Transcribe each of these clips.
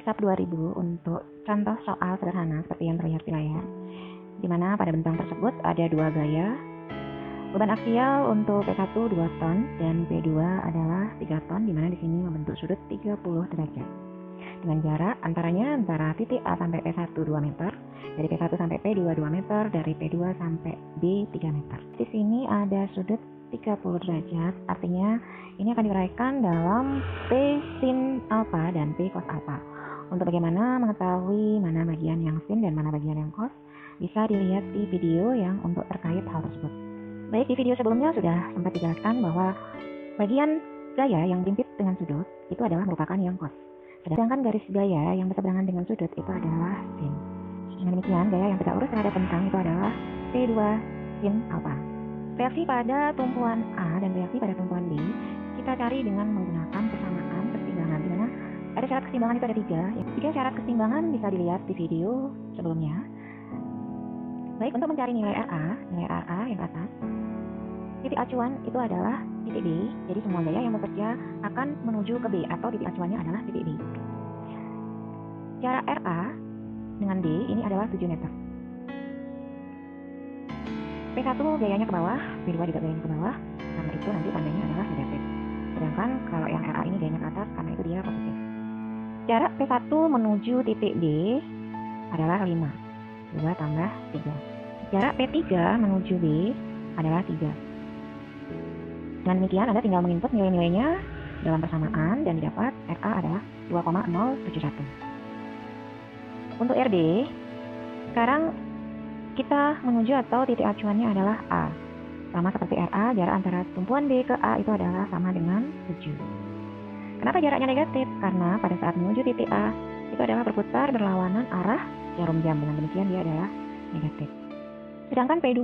SAP 2000 untuk contoh soal sederhana seperti yang terlihat di layar, di mana pada bentang tersebut ada dua gaya. Beban aksial untuk P1 2 ton dan P2 adalah 3 ton, di mana di sini membentuk sudut 30 derajat. Dengan jarak antara titik A sampai P1 2 meter, dari P1 sampai P2 2 meter, dari P2 sampai B 3 meter. Di sini ada sudut 30 derajat, artinya ini akan diuraikan dalam P sin alfa dan P cos alfa. Untuk bagaimana mengetahui mana bagian yang sin dan mana bagian yang cos, bisa dilihat di video yang untuk terkait hal tersebut. Baik, di video sebelumnya sudah sempat dijelaskan bahwa bagian gaya yang berimpit dengan sudut itu adalah merupakan yang cos. Sedangkan garis gaya yang berseberangan dengan sudut itu adalah sin. Dengan demikian, gaya yang tegak lurus terhadap bentang itu adalah P2 sin alfa. Reaksi pada tumpuan A dan reaksi pada tumpuan B kita cari dengan menggunakan kesamaan kesetimbangan, di mana ada syarat kesetimbangan itu ada 3. 3 syarat kesetimbangan bisa dilihat di video sebelumnya. Baik, untuk mencari nilai RA yang ke atas, titik acuan itu adalah titik B, jadi semua gaya yang bekerja akan menuju ke B atau titik acuannya adalah titik B. Jarak RA dengan B ini adalah 7 meter. P1 gayanya ke bawah, P2 juga gayanya ke bawah, karena itu nanti tandanya adalah negatif. Sedangkan kalau yang RA ini gayanya ke atas, karena itu dia positif. Jarak P1 menuju titik B adalah 5. 2 tambah 3. Jarak P3 menuju B adalah 3. Dengan demikian, Anda tinggal menginput nilai-nilainya dalam persamaan dan didapat RA adalah 2,071. Untuk RD, sekarang kita menuju atau titik acuannya adalah A. Sama seperti RA, jarak antara tumpuan B ke A itu adalah sama dengan 7. Kenapa jaraknya negatif? Karena pada saat menuju titik A, itu adalah berputar berlawanan arah jarum jam. Dengan demikian dia adalah negatif. Sedangkan P2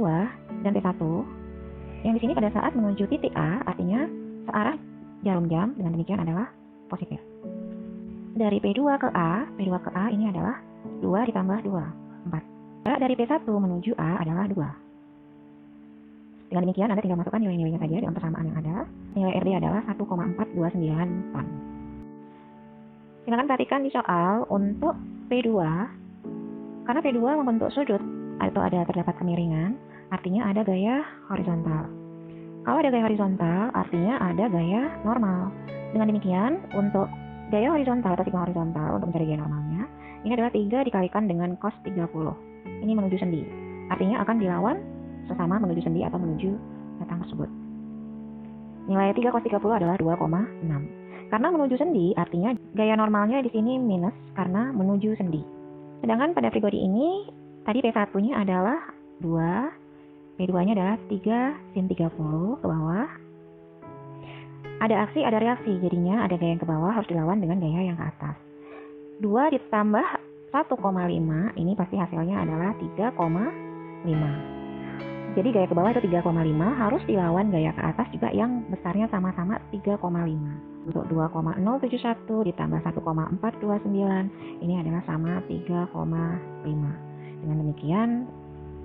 dan P1 yang di sini pada saat menuju titik A artinya searah jarum jam, dengan demikian adalah positif. Dari P2 ke A ini adalah 2 ditambah 2, 4. Jarak dari P1 menuju A adalah 2. Dengan demikian Anda tinggal masukkan nilai-nilainya saja dalam persamaan yang ada. Nilai RD adalah 1,429 ton. Silakan perhatikan di soal untuk P2. Karena P2 membentuk sudut atau ada terdapat kemiringan, artinya ada gaya horizontal. Kalau ada gaya horizontal, artinya ada gaya normal. Dengan demikian, untuk gaya horizontal atau sigma horizontal untuk mencari gaya normalnya, ini adalah 3 dikalikan dengan cos 30. Ini menuju sendi. Artinya akan dilawan sesama menuju sendi atau menuju batang tersebut. Nilai 3 cos 30 adalah 2,6. Karena menuju sendi, artinya gaya normalnya di sini minus karena menuju sendi. Sedangkan pada frigodi ini, tadi P1-nya adalah 2, P2-nya adalah 3 sin 30 ke bawah. Ada aksi, ada reaksi, jadinya ada gaya yang ke bawah harus dilawan dengan gaya yang ke atas. 2 ditambah 1,5, ini pasti hasilnya adalah 3,5. Jadi gaya ke bawah itu 3,5 harus dilawan gaya ke atas juga yang besarnya sama-sama 3,5. Untuk 2,071 ditambah 1,429 ini adalah sama 3,5. Dengan demikian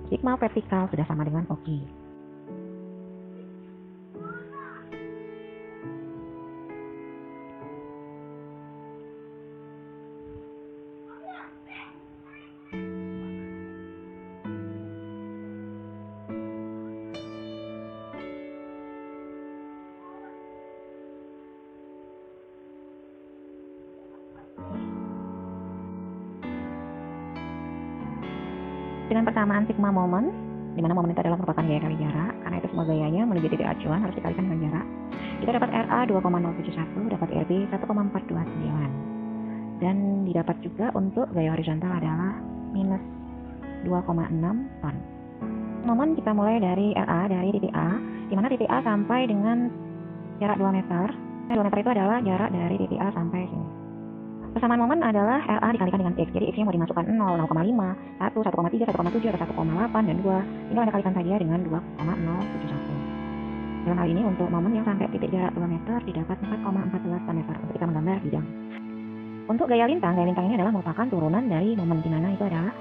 sigma vertikal sudah sama dengan OK. Dengan persamaan sigma momen, di mana momen itu adalah merupakan gaya kali jarak, karena itu semua gayanya menuju titik acuan harus dikalikan dengan jarak. Kita dapat RA 2,071, dapat RB 1,429. Dan didapat juga untuk gaya horizontal adalah minus 2,6 ton. Momen kita mulai dari RA, dari titik A, di mana titik A sampai dengan jarak 2 meter. 2 meter itu adalah jarak dari titik A sampai sini. Persamaan momen adalah RA dikalikan dengan X, jadi X-nya mau dimasukkan 0, 0,5, 1, 1,3, 1,7, atau 1,8, dan 2. Ini Anda kalikan saja dengan 2,071. Dalam hal ini untuk momen yang sampai titik jarak 2 meter didapat 4,14 ton meter untuk kita menggambar bidang. Untuk gaya lintang ini adalah merupakan turunan dari momen, di mana itu adalah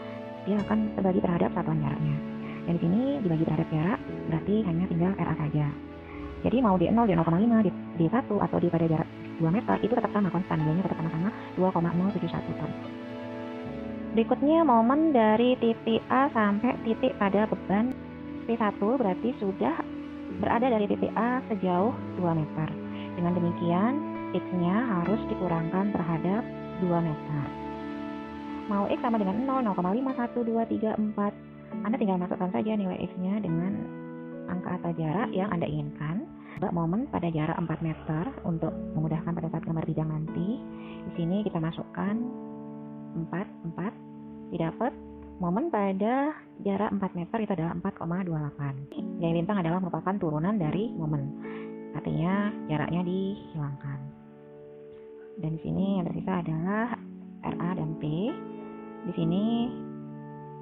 dia akan terbagi terhadap satuan jaraknya. Dan di sini dibagi terhadap jarak, berarti hanya tinggal RA saja. Jadi mau di 0, di 0,5, di 1, atau di pada jarak 2 meter itu tetap sama konstan, nilainya tetap sama-sama 2,071 ton. Berikutnya momen dari titik A sampai titik pada beban P1 berarti sudah berada dari titik A sejauh 2 meter. Dengan demikian X-nya harus dikurangkan terhadap 2 meter. Mau X sama dengan 0, 0,51234. Anda tinggal masukkan saja nilai X-nya dengan angka atau jarak yang Anda inginkan. Momen pada jarak 4 meter untuk memudahkan pada saat gambar bidang nanti. Di sini kita masukkan 4. Didapat momen pada jarak 4 meter itu adalah 4,28. Gaya lintang adalah merupakan turunan dari momen. Artinya jaraknya dihilangkan. Dan di sini yang tersisa adalah RA dan P. Di sini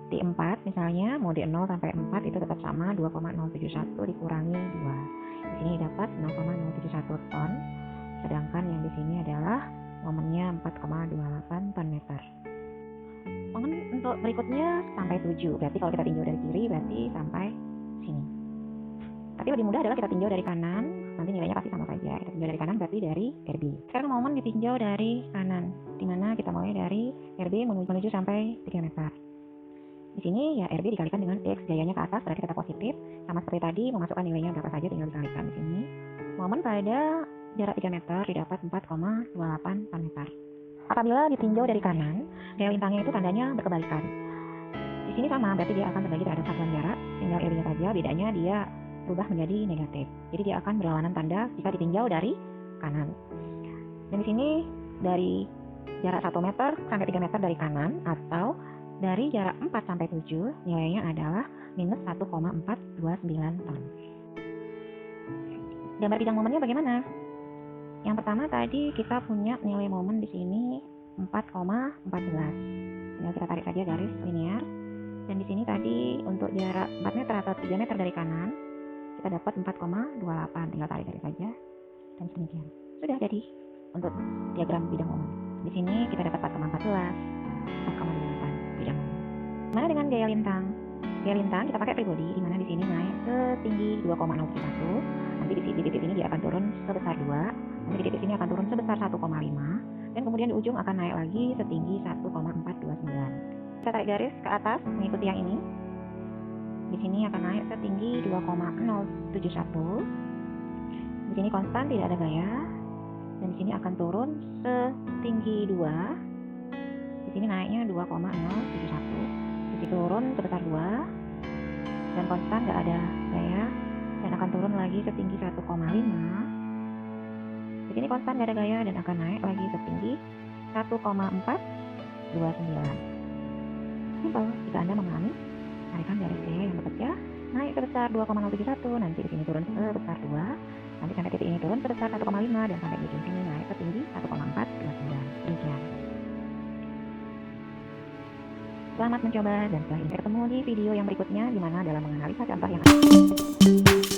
T4 misalnya mode 0 sampai 4 itu tetap sama 2,071 dikurangi 2. Di sini dapat 0,071 ton. Sedangkan yang di sini adalah momennya 4,28 ton meter. Momen untuk berikutnya sampai 7. Berarti kalau kita tinjau dari kiri berarti sampai sini. Tapi lebih mudah adalah kita tinjau dari kanan. Nanti nilainya pasti sama saja. Kita tinjau dari kanan berarti dari RB. Sekarang momen ditinjau dari kanan, dimana kita mulai dari RB menuju sampai 3 meter. Di sini ya RB dikalikan dengan X, gayanya ke atas berarti tetap positif. Sama seperti tadi, memasukkan nilainya berapa saja tinggal dikalikan di sini. Momen pada jarak 3 meter didapat 4,28 ton meter. Apabila ditinjau dari kanan, gaya lintangnya itu tandanya berkebalikan. Di sini sama, berarti dia akan terbagi terhadap satuan jarak. Tinggal RB-nya saja, bedanya dia berubah menjadi negatif. Jadi dia akan berlawanan tanda jika ditinjau dari kanan. Dan di sini dari jarak 1 meter sampai 3 meter dari kanan atau dari jarak 4 sampai 7 nilainya adalah minus 1,429 ton. Gambar bidang momennya bagaimana? Yang pertama tadi kita punya nilai momen di sini 4,14. Tinggal kita tarik saja garis linear. Dan di sini tadi untuk jarak 4 meter atau 3 meter dari kanan kita dapat 4,28. Tinggal tarik garis saja dan demikian. Sudah jadi untuk diagram bidang momen. Di sini kita dapat 4,14, 4,28 bidang momen. Mana dengan gaya lintang? Gaya lintang kita pakai free body, di mana di sini naik setinggi 2,01. Nanti di titik ini dia akan turun sebesar 2. Nanti di titik sini akan turun sebesar 1,5. Dan kemudian di ujung akan naik lagi setinggi 1,429. Kita tarik garis ke atas mengikuti yang ini. Di sini akan naik setinggi 2,071. Di sini konstan, tidak ada gaya. Dan di sini akan turun setinggi 2. Di sini naiknya 2,071. Di sini turun sebesar 2. Dan konstan, tidak ada gaya. Dan akan turun lagi setinggi 1,5. Di sini konstan, tidak ada gaya, dan akan naik lagi setinggi 1,429. Simpel, jika Anda memahami, tarikan garis gaya yang bekerja naik sebesar 2,071, nanti di sini turun sebesar 2, nanti sampai titik ini turun sebesar 1,5, dan sampai di sini naik setinggi 1,429. Demikian. Selamat mencoba, dan setelah ini ketemu di video yang berikutnya di mana dalam menganalisa contoh yang ada.